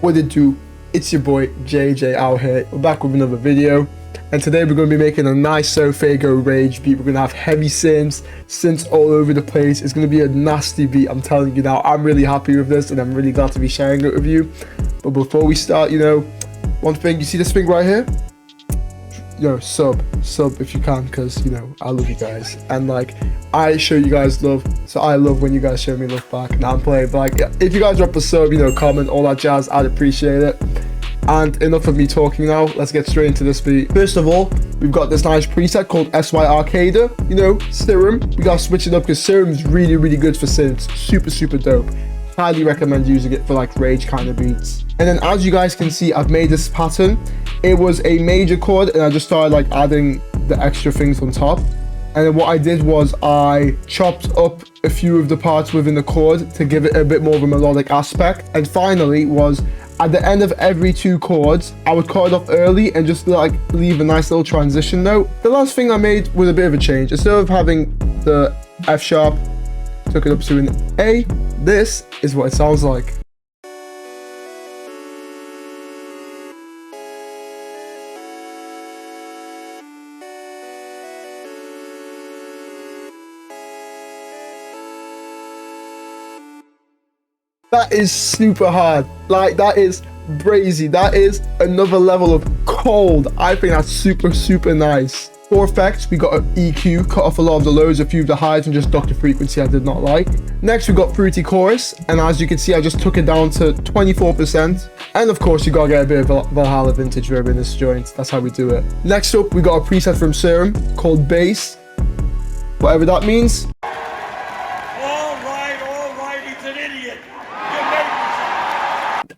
What it do? It's your boy JJ out here. We're back with another video, and today we're going to be making a nice Sofaygo rage beat. We're going to have heavy synths all over the place. It's going to be a nasty beat, I'm telling you now. I'm really happy with this, and I'm really glad to be sharing it with you. But before we start, one thing, you see this thing right here? Yo, sub if you can, because I love you guys, and I show you guys love, so I love when you guys show me love back. Now I'm playing, but if you guys drop a sub, comment, all that jazz, I'd appreciate it. And enough of me talking now, let's get straight into this beat. First of all, we've got this nice preset called SY Arcader, Serum. We gotta switch it up because Serum is really good for synths. Super dope. Highly recommend using it for rage kind of beats. And then as you guys can see, I've made this pattern. It was a major chord, and I just started adding the extra things on top. And then what I did was I chopped up a few of the parts within the chord to give it a bit more of a melodic aspect. And finally was at the end of every two chords, I would cut it off early and just leave a nice little transition note. The last thing I made was a bit of a change. Instead of having the F sharp, took it up to an A. This is what it sounds like. That is super hard. That is brazy. That is another level of cold. I think that's super nice. For effects, we got an EQ, cut off a lot of the lows, a few of the highs, and just ducked the frequency I did not like. Next, we got Fruity Chorus, and as you can see, I just took it down to 24%. And of course, you gotta get a bit of Valhalla vintage verb in this joint. That's how we do it. Next up, we got a preset from Serum called Bass, whatever that means.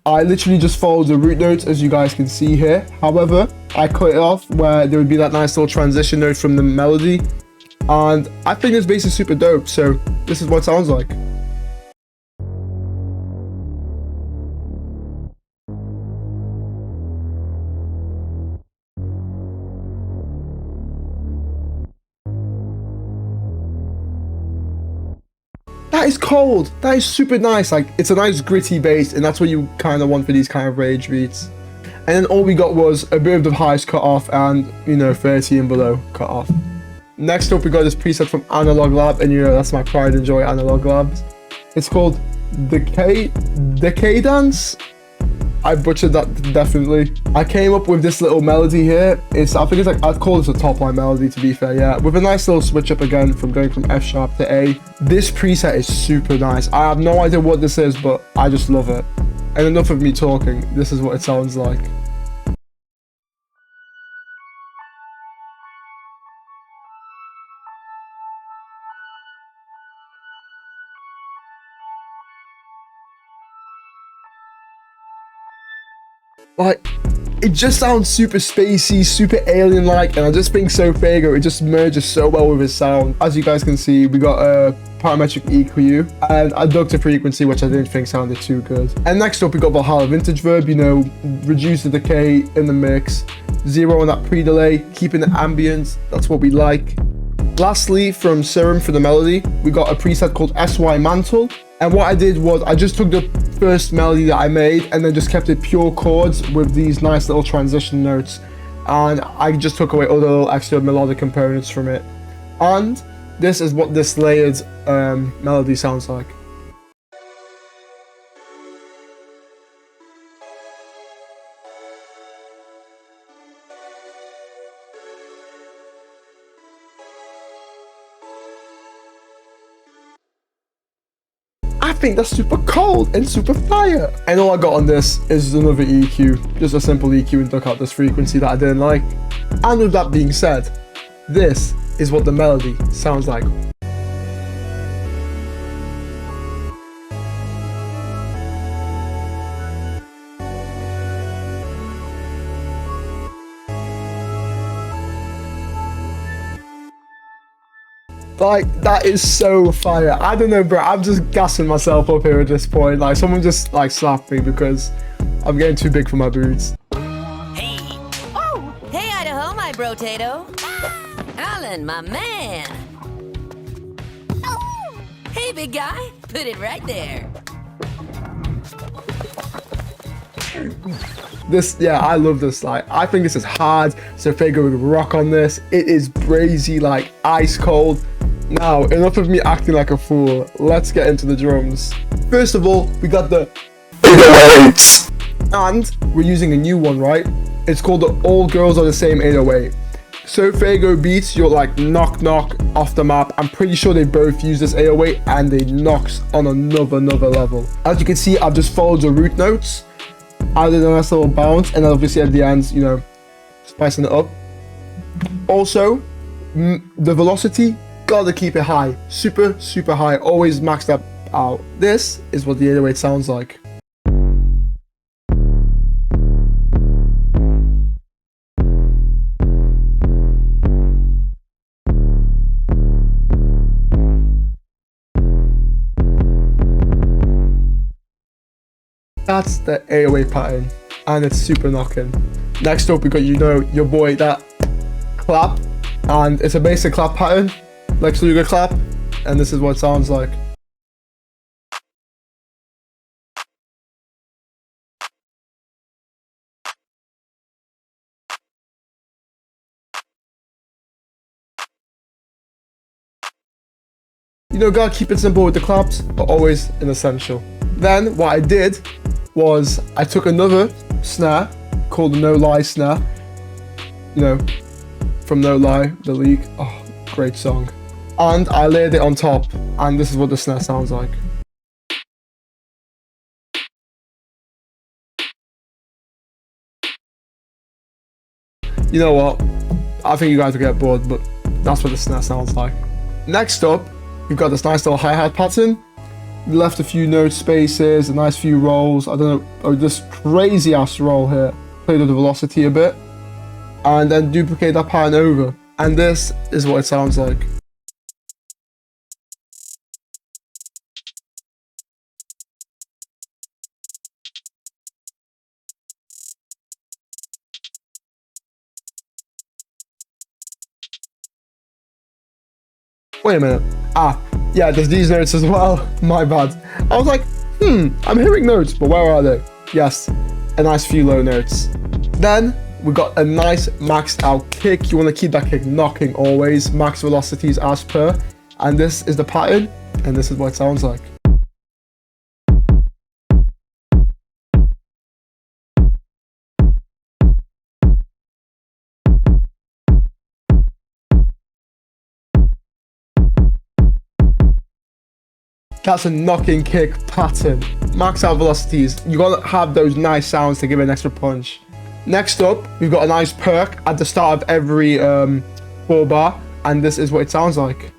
I literally just followed the root notes, as you guys can see here. However, I cut it off where there would be that nice little transition note from the melody. And I think this bass is super dope, so this is what it sounds like. That is cold. That is super nice. It's a nice gritty bass, and that's what you kind of want for these kind of rage beats. And then all we got was a bit of the highs cut off and 30 and below cut off. Next up, we got this preset from Analog Lab, and that's my pride and joy, Analog Labs. It's called Decadence. I butchered that definitely. I came up with this little melody here. I think I'd call this a top line melody, to be fair, yeah. With a nice little switch up again from going from F sharp to A. This preset is super nice. I have no idea what this is, but I just love it. And enough of me talking, this is what it sounds like. It just sounds super spacey, super alien-like, and I just think Sofaygo, it just merges so well with his sound. As you guys can see, we got a parametric EQ, and I ducked the frequency, which I didn't think sounded too good. And next up, we got Valhalla vintage verb, reduce the decay in the mix, zero on that pre-delay, keeping the ambience, that's what we like. Lastly, from Serum for the melody, we got a preset called SY Mantle. And what I did was I just took the first melody that I made and then just kept it pure chords with these nice little transition notes. And I just took away all the little extra melodic components from it. And this is what this layered melody sounds like. I think that's super cold and super fire. And all I got on this is another EQ, just a simple EQ, and duck out this frequency that I didn't like. And with that being said, this is what the melody sounds like. That is so fire. I don't know, bro. I'm just gassing myself up here at this point. Someone just slapped me because I'm getting too big for my boots. Hey. Oh, hey, Idaho, my brotato. Alan, my man. Hey, big guy. Put it right there. This, yeah, I love this. Like, I think this is hard. Sofaygo would rock on this. It is brazy, like ice cold. Now, enough of me acting like a fool. Let's get into the drums. First of all, we got the 808s. And we're using a new one, right? It's called the All Girls Are the Same 808. Sofaygo beats your like knock knock off the map. I'm pretty sure they both use this 808 and they knocks on another level. As you can see, I've just followed the root notes, added a nice little bounce, and then obviously at the end, you know, spicing it up. Also, the velocity, gotta keep it high, super high, always max that out. This is what the 808 sounds like. That's the 808 pattern, and it's super knocking. Next up, we got, you know, your boy, that clap, and it's a basic clap pattern, Lex Luger clap, and this is what it sounds like. You know, gotta keep it simple with the claps, but always an essential. Then what I did was I took another snare called the No Lie snare, you know, from No Lie, the League. Oh, great song. And I layered it on top, and this is what the snare sounds like. You know what? I think you guys will get bored, but that's what the snare sounds like. Next up, we've got this nice little hi-hat pattern. We left a few note spaces, a nice few rolls. I don't know, oh, this crazy ass roll here. Played with the velocity a bit, and then duplicate that pattern over. And this is what it sounds like. Wait a minute. Yeah, there's these notes as well. My bad. I was like, I'm hearing notes, but where are they? Yes, a nice few low notes. Then we got a nice maxed out kick. You want to keep that kick knocking always. Max velocities as per. And this is the pattern, and this is what it sounds like. That's a knocking kick pattern. Max out velocities. You gotta have those nice sounds to give it an extra punch. Next up, we've got a nice perk at the start of every 4-bar, and this is what it sounds like.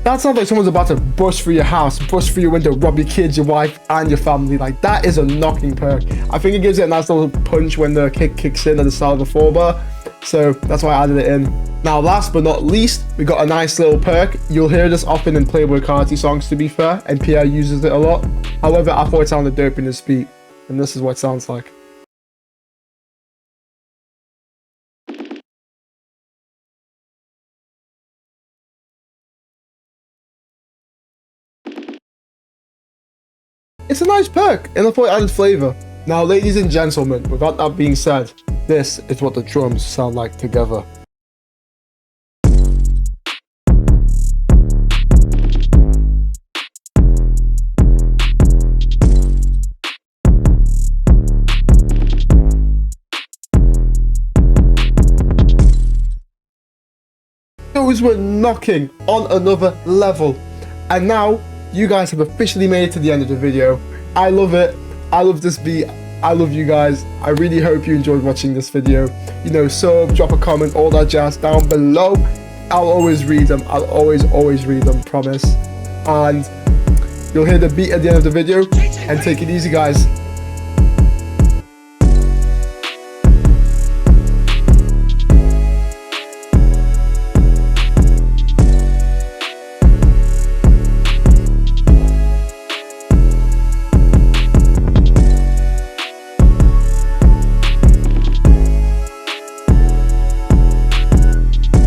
That sounds like someone's about to bust through your house, bust through your window, rob your kids, your wife, and your family. Like, that is a knocking perk. I think it gives it a nice little punch when the kick kicks in at the start of the 4-bar. So that's why I added it in. Now, last but not least, we got a nice little perk. You'll hear this often in Playboi Carti songs, to be fair, and Pierre uses it a lot. However, I thought it sounded dope in this beat, and this is what it sounds like. It's a nice perk, and I thought it added flavor. Now, ladies and gentlemen, without that being said, this is what the drums sound like together. Those were knocking on another level, and now you guys have officially made it to the end of the video. I love it. I love this beat. I love you guys. I really hope you enjoyed watching this video. You know, sub, drop a comment, all that jazz down below. I'll always read them. I'll always read them, promise. And you'll hear the beat at the end of the video. And take it easy, guys.